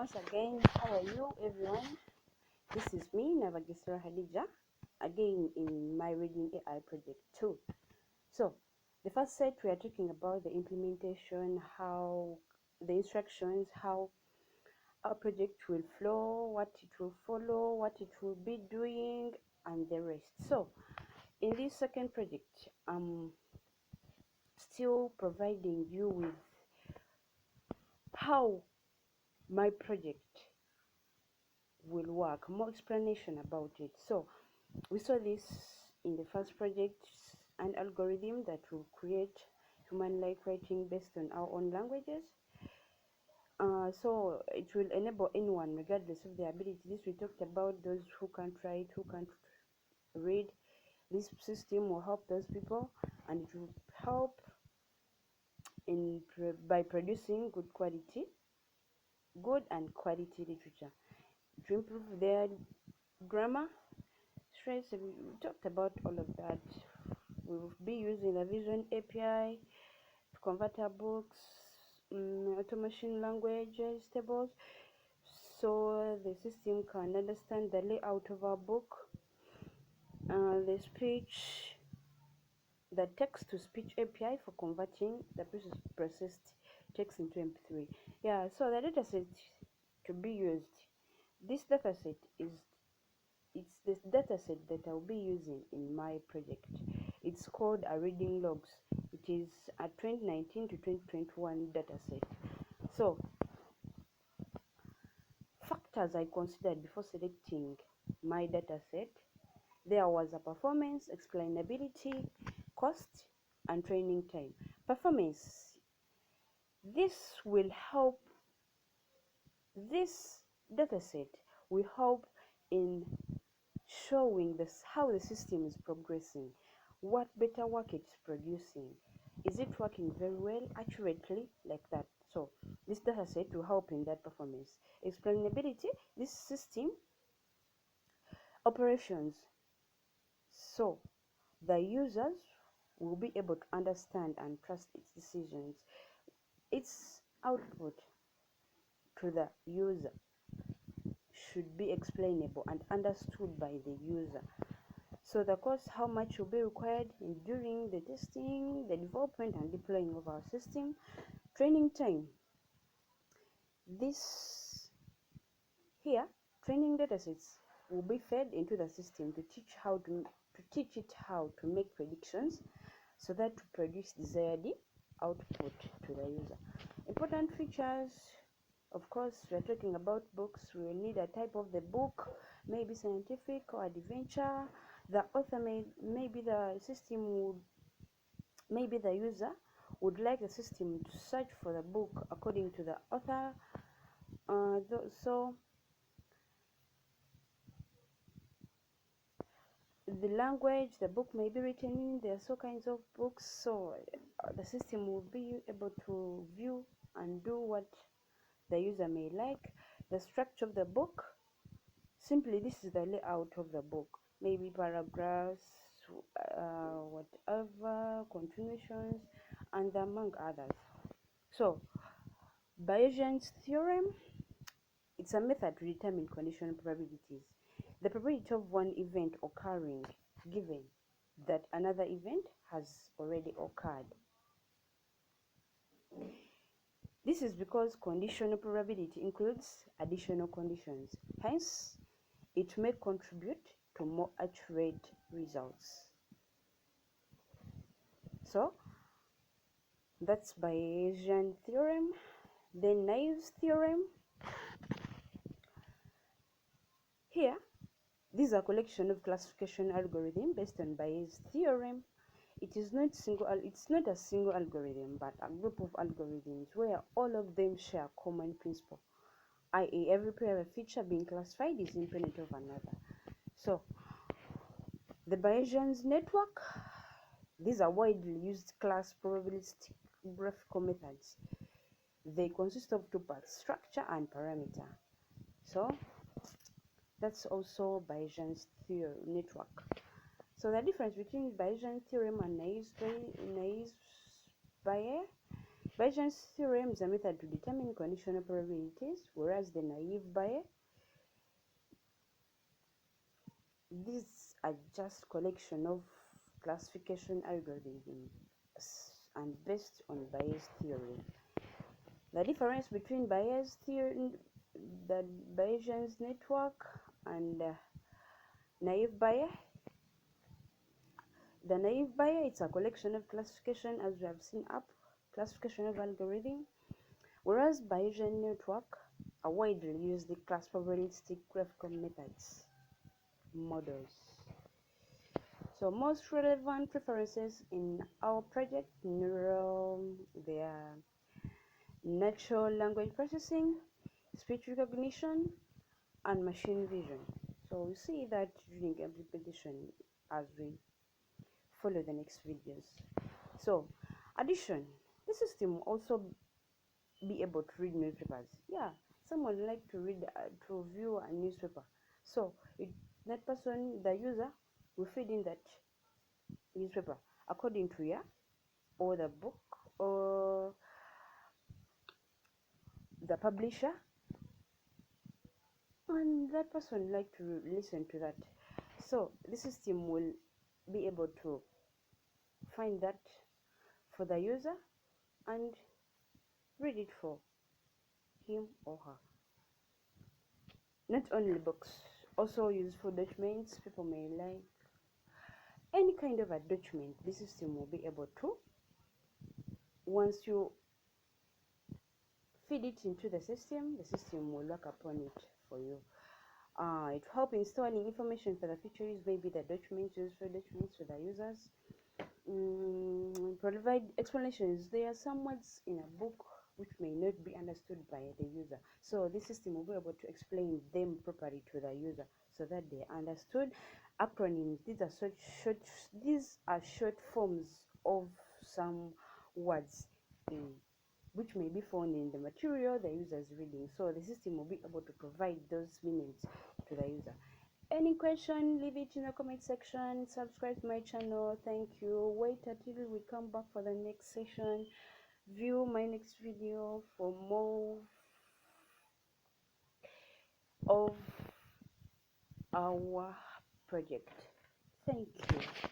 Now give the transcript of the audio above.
Once again, how are you everyone? This is me, Navagisra Hadija, again in my Reading AI project 2. So, the first set we are talking about the implementation, how the instructions, how our project will flow, what it will follow, what it will be doing, and the rest. So, in this second project, I'm still providing you with how my project will work, more explanation about it. So we saw this in the first project, an algorithm that will create human-like writing based on our own languages. So it will enable anyone regardless of their ability. This we talked about those who can't write, who can't read. This system will help those people, and it will help by producing good and quality literature, to improve their grammar, stress. We talked about all of that. We will be using the Vision API to convert our books, automation languages, tables, so the system can understand the layout of our book, the text-to-speech API for converting the processed text into MP3. Yeah, so the dataset to be used. This dataset it's this dataset that I'll be using in my project. It's called a reading logs. It is a 2019 to 2021 dataset. So factors I considered before selecting my dataset, there was a performance, explainability, cost, and training time. Performance. This dataset will help in showing how the system is progressing, what better work it's producing. Is it working very well, accurately, like that? So this dataset will help in that performance. Explainability, this system operations, so the users will be able to understand and trust its decisions. Its output to the user should be explainable and understood by the user. So the cost, how much will be required during the testing, the development and deploying of our system. Training time. This here, training datasets will be fed into the system to teach it how to make predictions, so that to produce desired output to the user. Important features. Of course, we are talking about books. We will need a type of the book, maybe scientific or adventure. The author maybe the user would like the system to search for the book according to the author. So the language the book may be written in, there are so kinds of books, so the system will be able to view and do what the user may like. The structure of the book, simply this is the layout of the book, maybe paragraphs, whatever, continuations, and among others. So Bayesian's theorem, it's a method to determine conditional probabilities, the probability of one event occurring given that another event has already occurred. This is because conditional probability includes additional conditions. Hence, it may contribute to more accurate results. So, that's Bayesian theorem. Then Naive's theorem. Here, this is a collection of classification algorithm based on Bayes' theorem. It's not a single algorithm, but a group of algorithms where all of them share a common principle, i.e. every pair of feature being classified is independent of another. So the Bayesian network, these are widely used class probabilistic graphical methods. They consist of two parts, structure and parameter. So that's also Bayesian's network. So the difference between Bayesian theorem and Naive's Bayes, Bayesian's theorem is a method to determine conditional probabilities, whereas the naive Bayes, these are just collection of classification algorithms and based on Bayes' theory. The difference between Bayes' theory, the Bayesian network, and naive Bayes. The naive Bayes, it's a collection of classification, as we have seen up, classification of algorithm, whereas Bayesian network are widely used class probabilistic graphical methods models. So most relevant preferences in our project, they are natural language processing, speech recognition, and machine vision. So we see that during implementation as we follow the next videos. So addition, the system will also be able to read newspapers. Yeah, someone like to read to view a newspaper. So that person, the user, will feed in that newspaper according to or the book or the publisher, and that person like to listen to that. So the system will be able to find that for the user and read it for him or her. Not only books, also useful documents. People may like any kind of a document. The system will be able to, once you feed it into the system will work upon it for you. It helps in storing information for the future use, maybe the documents, useful documents for the users. Provide explanations. There are some words in a book which may not be understood by the user, so this system will be able to explain them properly to the user so that they understood. Acronyms, these are short forms of some words which may be found in the material the user is reading, so the system will be able to provide those meanings to the user. Any question, leave it in the comment section. Subscribe to my channel. Thank you. Wait until we come back for the next session. View my next video for more of our project. Thank you.